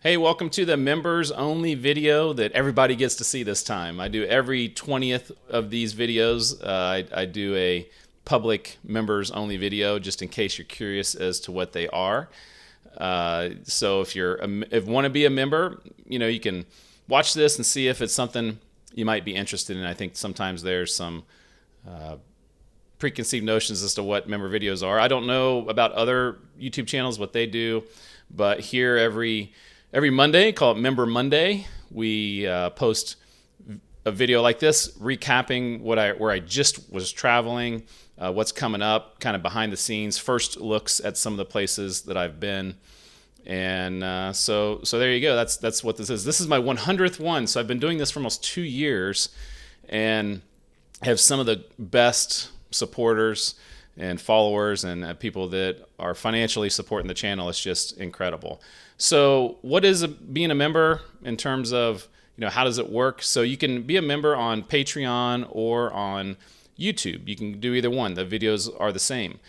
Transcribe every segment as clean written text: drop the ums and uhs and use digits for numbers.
Hey, welcome to the members only video that everybody gets to see this time. I do every 20th of these videos. I do a public members only video just in case you're curious as to what they are. So if you want to be a member, you can watch this and see if it's something you might be interested in. I think sometimes there's some preconceived notions as to what member videos are. I don't know about other YouTube channels, what they do, but here every Monday, call it Member Monday, we post a video like this, recapping where I just was traveling, what's coming up, kind of behind the scenes, first looks at some of the places that I've been. And so there you go. That's what this is. This is my 100th one, so I've been doing this for almost 2 years, and have some of the best supporters and followers and people that are financially supporting the channel. It's just incredible. So what is being a member in terms of, how does it work? So you can be a member on Patreon or on YouTube. You can do either one. The videos are the same.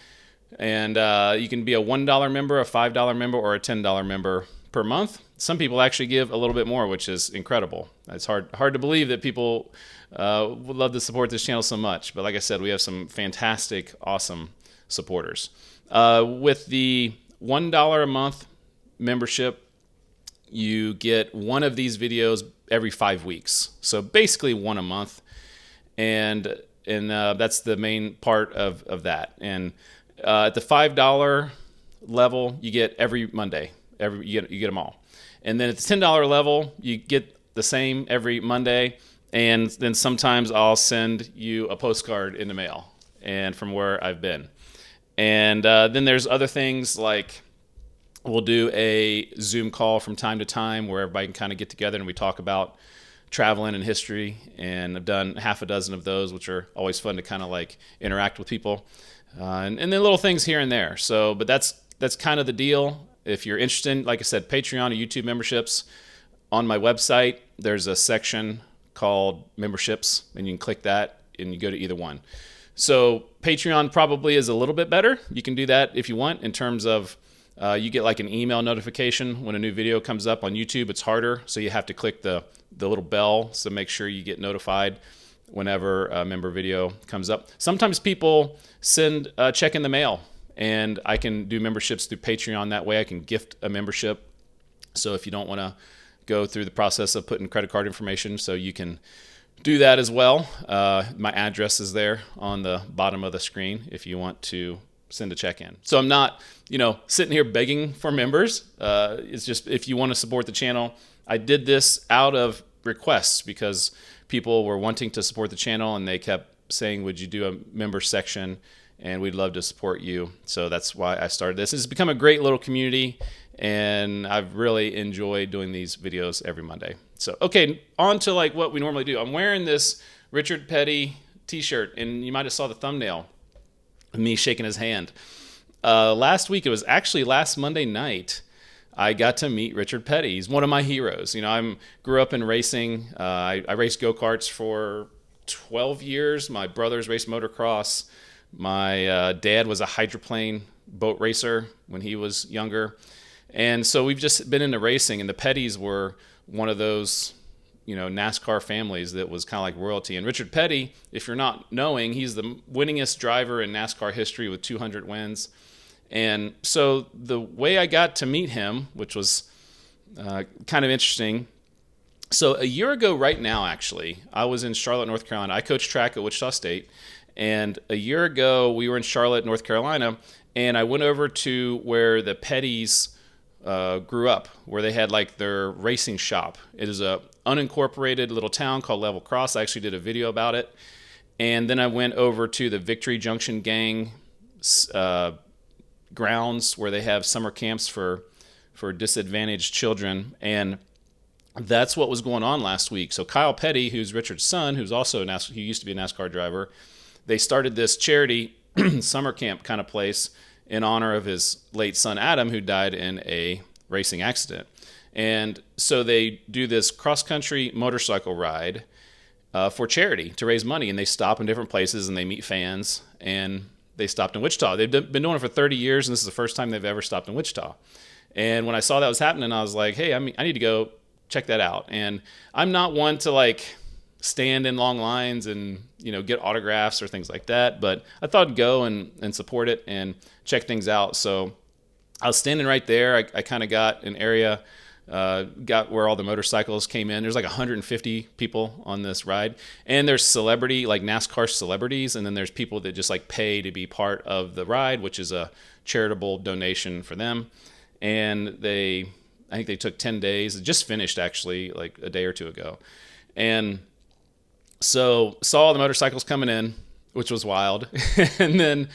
And you can be a $1 member, a $5 member, or a $10 member per month. Some people actually give a little bit more, which is incredible. It's hard to believe that people would love to support this channel so much. But like I said, we have some fantastic, awesome supporters. With the $1 a month membership, you get one of these videos every 5 weeks. So basically one a month. And that's the main part of that. And at the $5 level, you get every Monday. You get them all. And then at the $10 level, you get the same every Monday. And then sometimes I'll send you a postcard in the mail and from where I've been. And then there's other things like we'll do a Zoom call from time to time where everybody can kind of get together and we talk about traveling and history. And I've done half a dozen of those, which are always fun to kind of like interact with people. And then little things here and there. But that's kind of the deal. If you're interested, like I said, Patreon or YouTube memberships, on my website, there's a section called memberships, and you can click that and you go to either one. So Patreon probably is a little bit better. You can do that if you want, in terms of you get like an email notification when a new video comes up. On YouTube, it's harder, so you have to click the little bell, so make sure you get notified whenever a member video comes up. Sometimes people send a check in the mail, and I can do memberships through Patreon. That way I can gift a membership. So if you don't want to go through the process of putting credit card information, so you can do that as well. My address is there on the bottom of the screen if you want to send a check in. So I'm not, sitting here begging for members. It's just if you want to support the channel. I did this out of requests because people were wanting to support the channel, and they kept saying, would you do a member section? And we'd love to support you. So that's why I started this. It's become a great little community, and I've really enjoyed doing these videos every Monday. So, okay, on to like what we normally do. I'm wearing this Richard Petty t-shirt, and you might have saw the thumbnail of me shaking his hand. Last week, it was actually last Monday night, I got to meet Richard Petty. He's one of my heroes. I grew up in racing. I raced go-karts for 12 years. My brothers raced motocross. My dad was a hydroplane boat racer when he was younger. And so we've just been into racing, and the Pettys were one of those, NASCAR families that was kind of like royalty. And Richard Petty, if you're not knowing, he's the winningest driver in NASCAR history with 200 wins. And so the way I got to meet him, which was kind of interesting. So a year ago right now, actually, I was in Charlotte, North Carolina. I coached track at Wichita State. And a year ago, we were in Charlotte, North Carolina, and I went over to where the Pettys grew up, where they had like their racing shop. It is a unincorporated little town called Level Cross. I actually did a video about it. And then I went over to the Victory Junction Gang grounds where they have summer camps for disadvantaged children. And that's what was going on last week. So Kyle Petty, who's Richard's son, who's also who used to be a NASCAR driver, they started this charity summer camp kind of place in honor of his late son, Adam, who died in a racing accident. And so they do this cross-country motorcycle ride for charity to raise money. And they stop in different places and they meet fans. And they stopped in Wichita. They've been doing it for 30 years, and this is the first time they've ever stopped in Wichita. And when I saw that was happening, I was like, hey, I need to go check that out. And I'm not one to like stand in long lines and, get autographs or things like that, but I thought I'd go and support it and check things out. So I was standing right there. I kind of got an area, got where all the motorcycles came in. There's like 150 people on this ride, and there's celebrity, like NASCAR celebrities, and then there's people that just like pay to be part of the ride, which is a charitable donation for them. And I think they took 10 days. It just finished actually like a day or two ago. And so saw the motorcycles coming in, which was wild. And then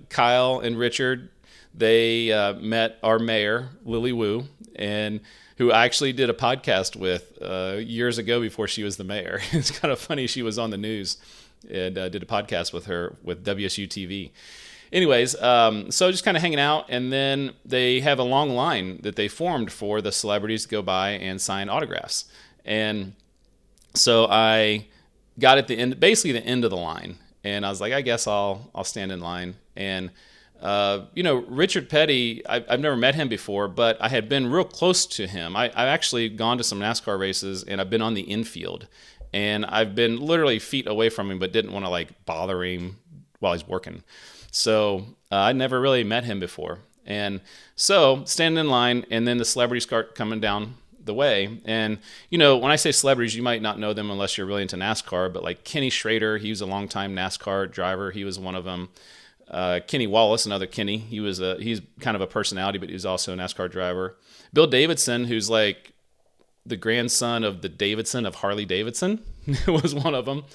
Kyle and Richard, they met our mayor, Lily Wu, and who I actually did a podcast with years ago before she was the mayor. It's kind of funny. She was on the news and did a podcast with her with WSU TV. Anyways, so just kind of hanging out, and then they have a long line that they formed for the celebrities to go by and sign autographs. And so I got at the end, basically the end of the line, and I was like, I guess I'll stand in line. And Richard Petty, I've never met him before, but I had been real close to him. I've actually gone to some NASCAR races, and I've been on the infield, and I've been literally feet away from him, but didn't want to like bother him while he's working. So I never really met him before. And so standing in line, and then the celebrities start coming down the way. And, when I say celebrities, you might not know them unless you're really into NASCAR, but like Kenny Schrader, he was a longtime NASCAR driver. He was one of them. Kenny Wallace, another Kenny, he's kind of a personality, but he was also a NASCAR driver. Bill Davidson, who's like the grandson of the Davidson of Harley Davidson, was one of them.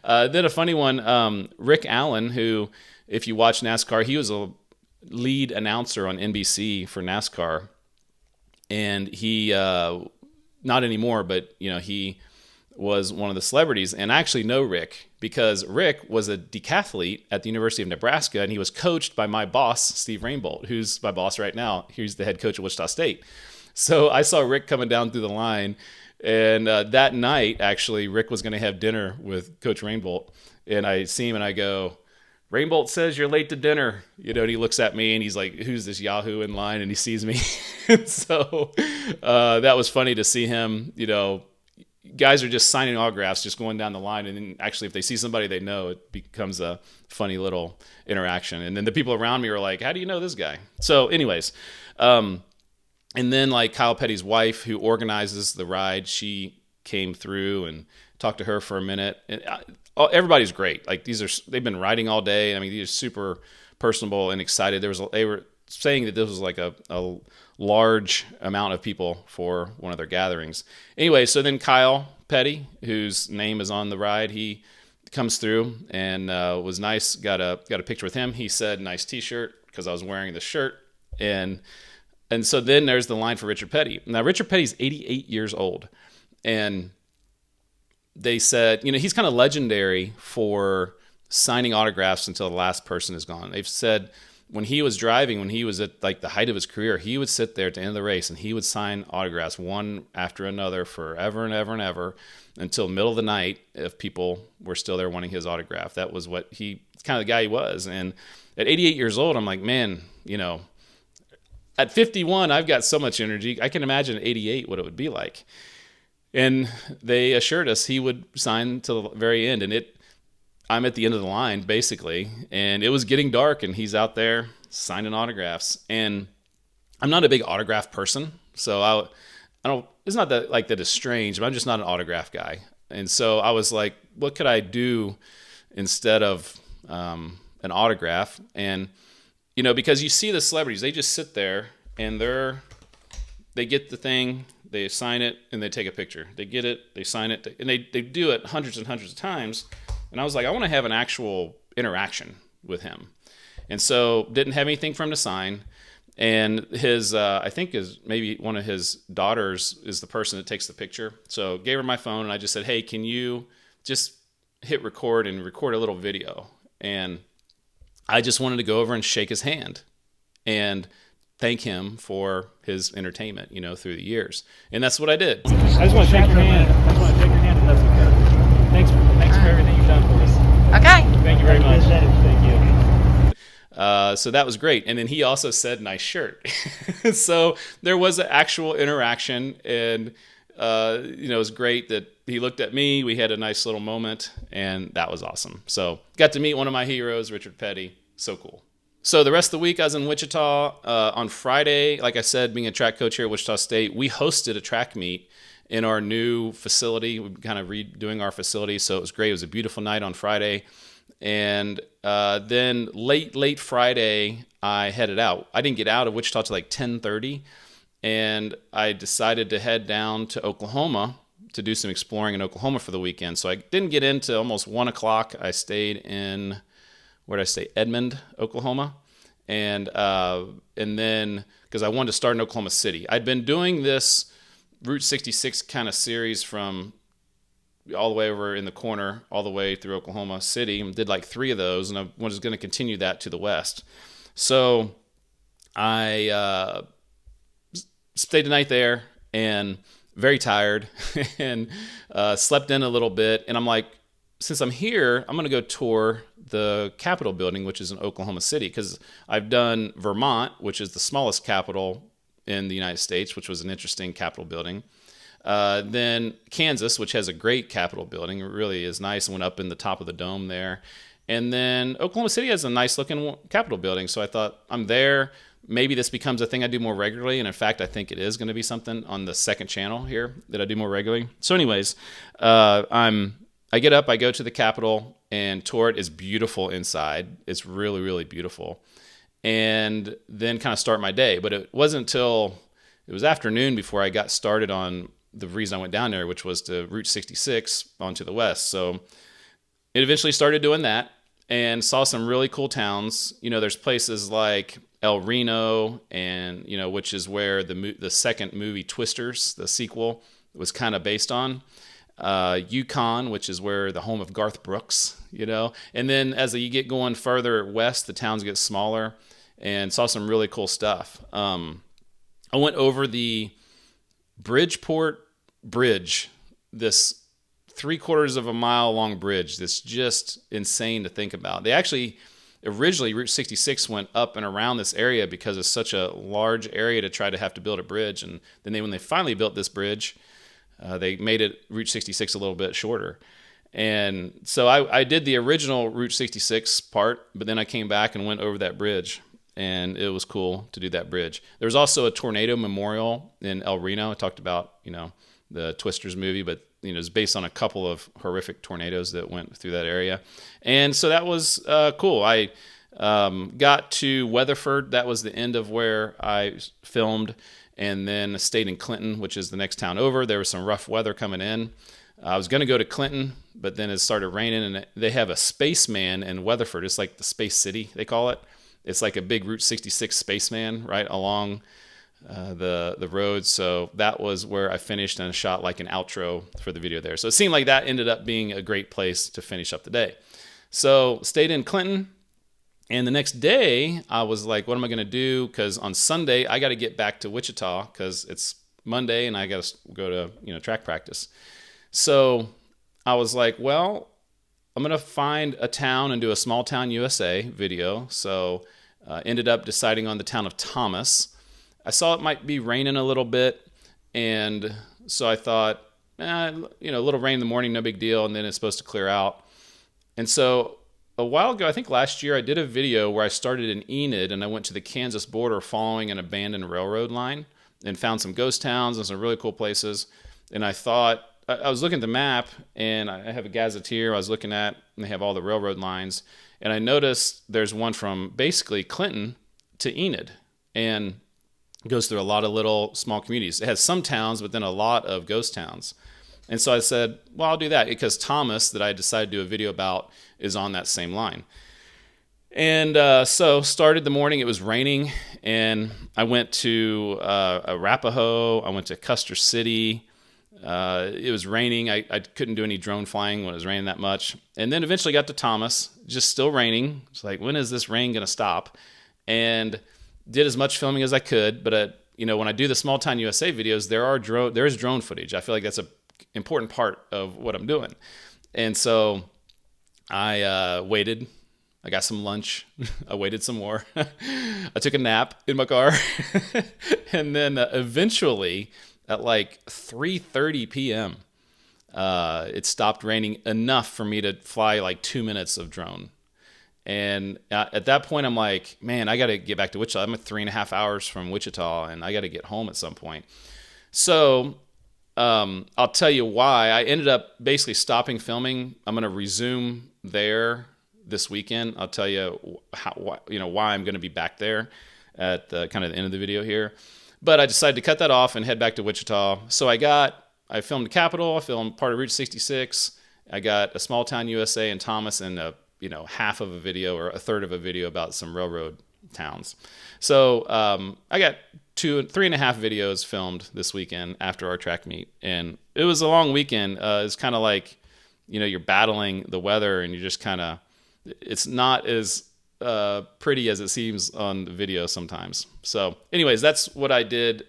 Then a funny one, Rick Allen, who, if you watch NASCAR, he was a lead announcer on NBC for NASCAR. And he, not anymore, but, he was one of the celebrities. And I actually know Rick because Rick was a decathlete at the University of Nebraska, and he was coached by my boss, Steve Rainbolt, who's my boss right now. He's the head coach of Wichita State. So I saw Rick coming down through the line, and that night, actually, Rick was going to have dinner with Coach Rainbolt. And I see him, and I go, Rainbolt says you're late to dinner, and he looks at me and he's like, who's this Yahoo in line? And he sees me. And so that was funny to see him, guys are just signing autographs, just going down the line. And then actually if they see somebody they know, it becomes a funny little interaction. And then the people around me were like, how do you know this guy? So anyways, and then like Kyle Petty's wife, who organizes the ride, she came through and talked to her for a minute. And everybody's great. Like they've been riding all day. I mean, these are super personable and excited. They were saying that this was like a large amount of people for one of their gatherings. Anyway, so then Kyle Petty, whose name is on the ride, he comes through and was nice. Got a picture with him. He said, "Nice T-shirt," because I was wearing the shirt. And so then there's the line for Richard Petty. Now Richard Petty's 88 years old, and they said, he's kind of legendary for signing autographs until the last person is gone. They've said when he was driving, when he was at like the height of his career, he would sit there at the end of the race and he would sign autographs one after another forever and ever and ever until middle of the night if people were still there wanting his autograph. That was what kind of the guy he was. And at 88 years old, I'm like, man, at 51, I've got so much energy. I can imagine at 88 what it would be like. And they assured us he would sign to the very end. And I'm at the end of the line, basically. And it was getting dark, and he's out there signing autographs. And I'm not a big autograph person. So I don't, it's not that like that is strange, but I'm just not an autograph guy. And so I was like, what could I do instead of an autograph? And, because you see the celebrities, they just sit there and they get the thing, they sign it, and they take a picture. They get it, they sign it, and they do it hundreds and hundreds of times. And I was like, I want to have an actual interaction with him. And so didn't have anything for him to sign. And his, I think maybe one of his daughters is the person that takes the picture. So gave her my phone, and I just said, hey, can you just hit record and record a little video? And I just wanted to go over and shake his hand and thank him for his entertainment, through the years. And that's what I did. I just want to shake your hand. And that's okay. Thanks for everything you've done for us. Okay. Thank you very much. Thank you. So that was great. And then he also said, "Nice shirt." So there was an actual interaction, and it was great that he looked at me. We had a nice little moment, and that was awesome. So got to meet one of my heroes, Richard Petty. So cool. So the rest of the week, I was in Wichita. On Friday, like I said, being a track coach here at Wichita State, we hosted a track meet in our new facility. We're kind of redoing our facility, so it was great. It was a beautiful night on Friday. And then late Friday, I headed out. I didn't get out of Wichita till like 10:30, and I decided to head down to Oklahoma to do some exploring in Oklahoma for the weekend. So I didn't get in till almost 1 o'clock. I stayed in, where did I stay? Edmond, Oklahoma. And then, because I wanted to start in Oklahoma City. I'd been doing this Route 66 kind of series from all the way over in the corner, all the way through Oklahoma City, and did like 3 of those, and I was going to continue that to the west. So I stayed the night there, and very tired, and slept in a little bit, and I'm like, since I'm here, I'm going to go tour the Capitol building, which is in Oklahoma City, because I've done Vermont, which is the smallest capital in the United States, which was an interesting Capitol building. Then Kansas, which has a great Capitol building. It really is nice. I went up in the top of the dome there. And then Oklahoma City has a nice looking Capitol building. So I thought, I'm there. Maybe this becomes a thing I do more regularly. And in fact, I think it is going to be something on the second channel here that I do more regularly. So anyways, I get up, I go to the Capitol, and tour it. Is beautiful inside. It's really, really beautiful. And then kind of start my day. But it wasn't until it was afternoon before I got started on the reason I went down there, which was to Route 66 onto the west. So it eventually started doing that and saw some really cool towns. There's places like El Reno, and which is where the second movie Twisters, the sequel, was kind of based on. Yukon, which is where the home of Garth Brooks, and then as you get going further west, the towns get smaller, and saw some really cool stuff. I went over the Bridgeport Bridge, this 3/4 of a mile long bridge that's just insane to think about. They actually, originally Route 66 went up and around this area because it's such a large area to try to have to build a bridge, and then when they finally built this bridge, they made it Route 66 a little bit shorter. And so I did the original Route 66 part, but then I came back and went over that bridge, and it was cool to do that bridge. There's also a tornado memorial in El Reno. I talked about, the Twisters movie, but, it's based on a couple of horrific tornadoes that went through that area. And so that was cool. I got to Weatherford. That was the end of where I filmed. And then stayed in Clinton, which is the next town over. There was some rough weather coming in. I was going to go to Clinton, but then it started raining, and they have a spaceman in Weatherford. It's like the Space City, they call it. It's like a big Route 66 spaceman right along the road. So that was where I finished and shot like an outro for the video there. So it seemed like that ended up being a great place to finish up the day. So stayed in Clinton. And the next day, I was like, what am I going to do? Because on Sunday, I got to get back to Wichita because it's Monday and I got to go to track practice. So I was like, well, I'm going to find a town and do a small town USA video. So ended up deciding on the town of Thomas. I saw it might be raining a little bit. And so I thought, a little rain in the morning, no big deal. And then it's supposed to clear out. And so a while ago, I think last year, I did a video where I started in Enid and I went to the Kansas border following an abandoned railroad line and found some ghost towns and some really cool places. And I thought, I was looking at the map, and I have a gazetteer I was looking at, and they have all the railroad lines. And I noticed there's one from basically Clinton to Enid, and it goes through a lot of little small communities. It has some towns, but then a lot of ghost towns. And so I said, well, I'll do that because Thomas, that I decided to do a video about, is on that same line. And so started the morning. It was raining, and I went to Arapahoe. I went to Custer City. It was raining. I couldn't do any drone flying when it was raining that much. And then eventually got to Thomas, just still raining. It's like, when is this rain going to stop? And did as much filming as I could. But when I do the Small Town USA videos, there is drone footage. I feel like that's a important part of what I'm doing. And so I waited. I got some lunch. I waited some more. I took a nap in my car. And then eventually at like 3:30 p.m., it stopped raining enough for me to fly like 2 minutes of drone. And at that point, I'm like, man, I got to get back to Wichita. I'm at 3.5 hours from Wichita, and I got to get home at some point. So I'll tell you why. I ended up basically stopping filming. I'm going to resume there this weekend. I'll tell you why I'm going to be back there at the kind of the end of the video here. But I decided to cut that off and head back to Wichita. So I filmed the Capitol. I filmed part of Route 66. I got a small town USA in Thomas, and half of a video or a third of a video about some railroad towns. So I got 3.5 videos filmed this weekend after our track meet, and it was a long weekend. It's kind of like, you're battling the weather, and you're just kind of, it's not as pretty as it seems on the video sometimes. So anyways, that's what I did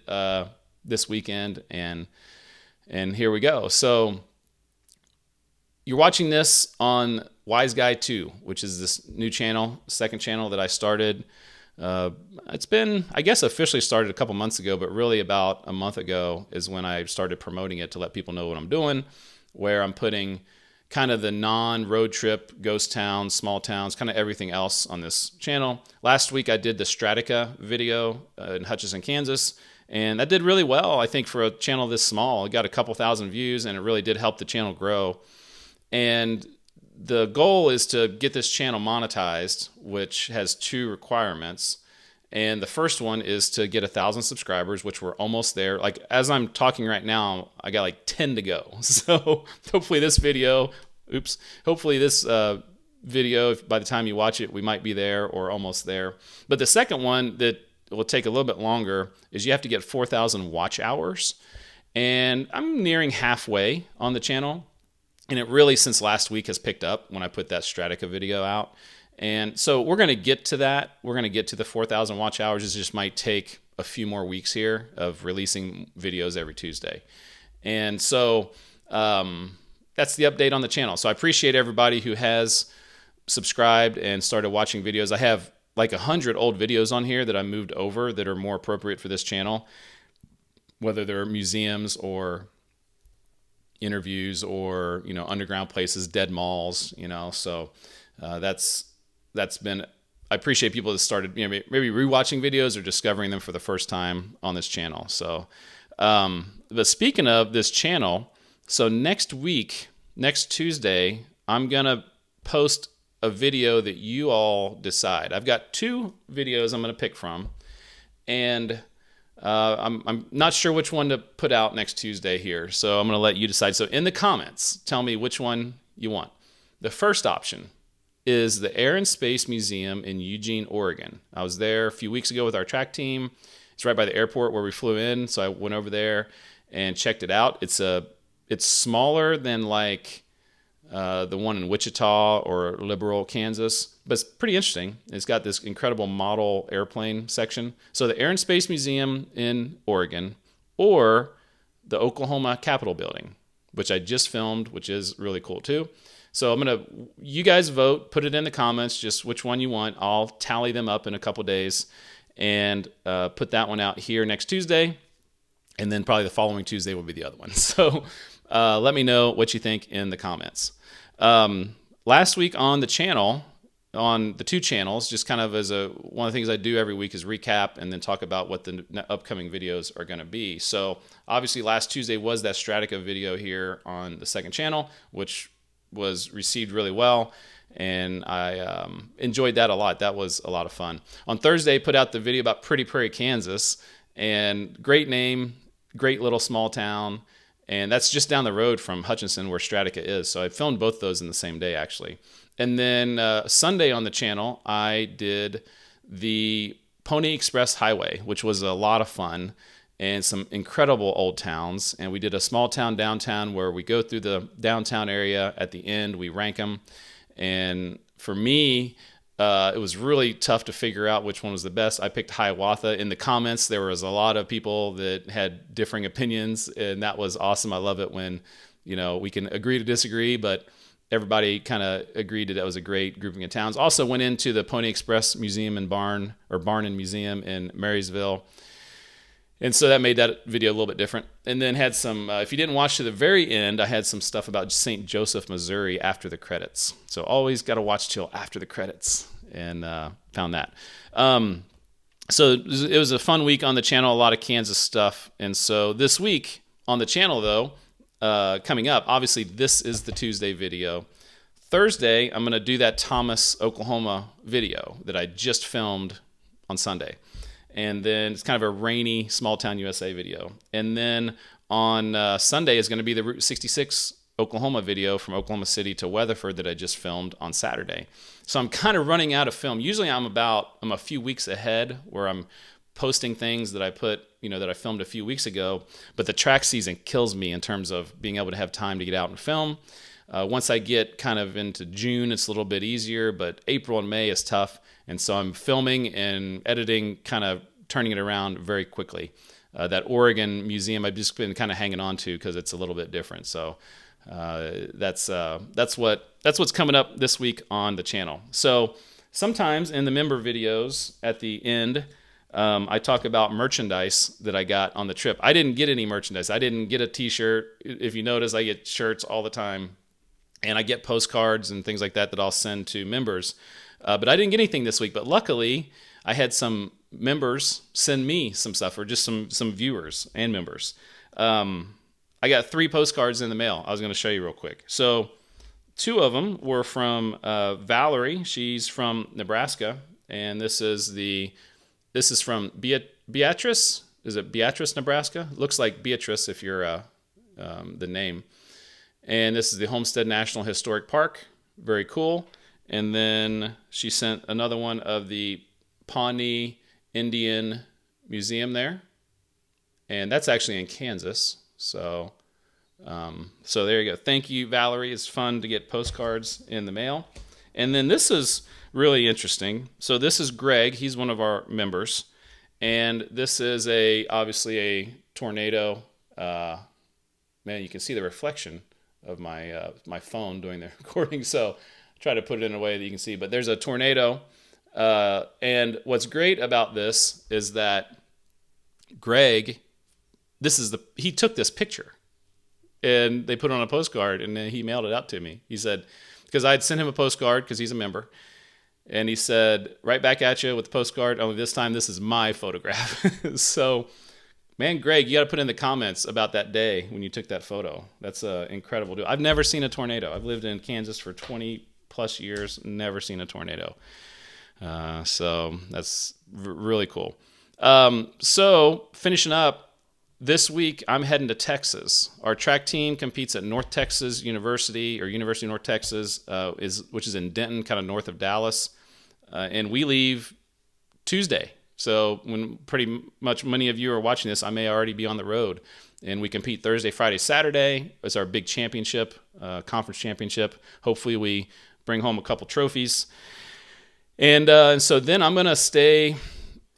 this weekend, and here we go. So you're watching this on Wiseguy 2, which is this new channel, second channel that I started. It's been, I guess, officially started a couple months ago, but really about a month ago is when I started promoting it to let people know what I'm doing, where I'm putting kind of the non-road trip, ghost towns, small towns, kind of everything else on this channel. Last week I did the Stratica video in Hutchinson, Kansas, and that did really well. I think for a channel this small, it got a couple thousand views, and it really did help the channel grow. And the goal is to get this channel monetized, which has 2 requirements. And the first one is to get 1,000 subscribers, which we're almost there. Like, as I'm talking right now, I got like 10 to go. So hopefully this video, by the time you watch it, we might be there or almost there. But the second one that will take a little bit longer is you have to get 4,000 watch hours. And I'm nearing halfway on the channel. And it really, since last week, has picked up when I put that Stratica video out. And so we're going to get to that. We're going to get to the 4,000 watch hours. It just might take a few more weeks here of releasing videos every Tuesday. And so that's the update on the channel. So I appreciate everybody who has subscribed and started watching videos. I have like 100 old videos on here that I moved over that are more appropriate for this channel, whether they're museums or interviews or underground places, dead malls, so that's been, I appreciate people that started maybe rewatching videos or discovering them for the first time on this channel. So but speaking of this channel, so next Tuesday, I'm gonna post a video that you all decide. I've got 2 videos I'm gonna pick from, and I'm not sure which one to put out next Tuesday here, so I'm going to let you decide. So in the comments, tell me which one you want. The first option is the Air and Space Museum in Eugene, Oregon. I was there a few weeks ago with our track team. It's right by the airport where we flew in, so I went over there and checked it out. It's smaller than like the one in Wichita or Liberal, Kansas, but it's pretty interesting. It's got this incredible model airplane section. So the Air and Space Museum in Oregon, or the Oklahoma Capitol building, which I just filmed, which is really cool too. So you guys vote, put it in the comments, just which one you want. I'll tally them up in a couple days and put that one out here next Tuesday. And then probably the following Tuesday will be the other one. So let me know what you think in the comments. Last week on the channel, on the 2 channels, just kind of as one of the things I do every week is recap and then talk about what the upcoming videos are going to be. So obviously last Tuesday was that Stratica video here on the second channel, which was received really well, and I enjoyed that a lot. That was a lot of fun. On Thursday, put out the video about Pretty Prairie, Kansas, and great name, great little small town. And that's just down the road from Hutchinson, where Stratica is. So I filmed both those in the same day, actually. And then Sunday on the channel, I did the Pony Express Highway, which was a lot of fun, and some incredible old towns. And we did a small town downtown where we go through the downtown area. At the end, we rank them. And for me, it was really tough to figure out which one was the best. I picked Hiawatha. In the comments, there was a lot of people that had differing opinions, and that was awesome. I love it when we can agree to disagree, but everybody kind of agreed that was a great grouping of towns. Also went into the Pony Express Museum and Barn and Museum in Marysville. And so that made that video a little bit different. And then had some, if you didn't watch to the very end, I had some stuff about St. Joseph, Missouri after the credits. So always got to watch till after the credits, and found that. So it was a fun week on the channel, a lot of Kansas stuff. And so this week on the channel, though, coming up, obviously this is the Tuesday video. Thursday, I'm going to do that Thomas, Oklahoma video that I just filmed on Sunday. And then it's kind of a rainy small town USA video. And then on Sunday is going to be the Route 66 Oklahoma video from Oklahoma City to Weatherford that I just filmed on Saturday. So I'm kind of running out of film. Usually I'm a few weeks ahead where I'm posting things that I that I filmed a few weeks ago, but the track season kills me in terms of being able to have time to get out and film. Once I get kind of into June, it's a little bit easier, but April and May is tough. And so I'm filming and editing, kind of turning it around very quickly. That Oregon museum I've just been kind of hanging on to because it's a little bit different. So that's what's coming up this week on the channel. So sometimes in the member videos at the end, I talk about merchandise that I got on the trip. I didn't get any merchandise. I didn't get a t-shirt. If you notice, I get shirts all the time, and I get postcards and things like that I'll send to members. But I didn't get anything this week. But luckily, I had some members send me some stuff, or just some viewers and members. I got 3 postcards in the mail. I was going to show you real quick. So 2 of them were from Valerie. She's from Nebraska, and this is from Beatrice. Is it Beatrice, Nebraska? Looks like Beatrice if you're the name. And this is the Homestead National Historic Park. Very cool. And then she sent another one of the Pawnee Indian Museum there. And that's actually in Kansas. So there you go. Thank you, Valerie. It's fun to get postcards in the mail. And then this is really interesting. So this is Greg. He's one of our members. And this is obviously a tornado. Man, you can see the reflection of my phone doing the recording. So try to put it in a way that you can see. But there's a tornado. And what's great about this is that Greg, he took this picture and they put it on a postcard, and then he mailed it out to me. He said, because I'd sent him a postcard because he's a member, and he said, right back at you with the postcard, only this time this is my photograph. So, man, Greg, you got to put in the comments about that day when you took that photo. That's incredible. I've never seen a tornado. I've lived in Kansas for 20 plus years, never seen a tornado. So that's really cool. So finishing up, this week, I'm heading to Texas. Our track team competes at North Texas University, or University of North Texas, which is in Denton, kind of north of Dallas. And we leave Tuesday. So when pretty much many of you are watching this, I may already be on the road. And we compete Thursday, Friday, Saturday. It's our big championship, conference championship. Hopefully we bring home a couple trophies. And so then I'm going to stay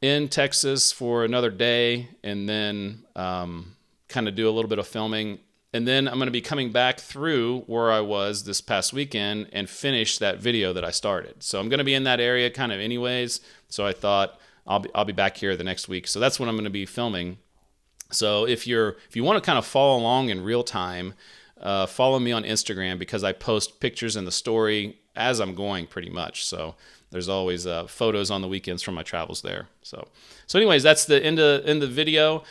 in Texas for another day, and then kind of do a little bit of filming. And then I'm going to be coming back through where I was this past weekend and finish that video that I started. So I'm going to be in that area kind of anyways. So I thought I'll be back here the next week. So that's when I'm going to be filming. So if you want to kind of follow along in real time, follow me on Instagram, because I post pictures in the story as I'm going pretty much. So there's always photos on the weekends from my travels there. So anyways, that's the end of the video.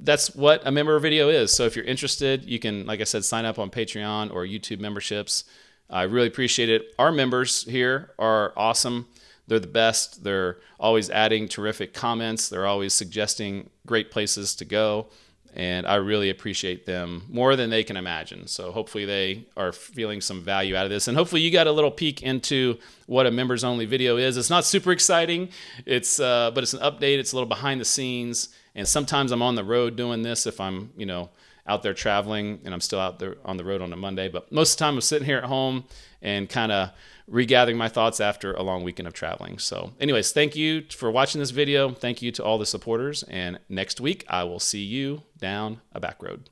That's what a member video is. So if you're interested, you can, like I said, sign up on Patreon or YouTube memberships. I really appreciate it. Our members here are awesome. They're the best. They're always adding terrific comments. They're always suggesting great places to go. And I really appreciate them more than they can imagine. So hopefully they are feeling some value out of this. And hopefully you got a little peek into what a members only video is. It's not super exciting. But it's an update. It's a little behind the scenes. And sometimes I'm on the road doing this if I'm, out there traveling, and I'm still out there on the road on a Monday. But most of the time I'm sitting here at home and kind of regathering my thoughts after a long weekend of traveling. So anyways, thank you for watching this video. Thank you to all the supporters. And next week I will see you down a back road.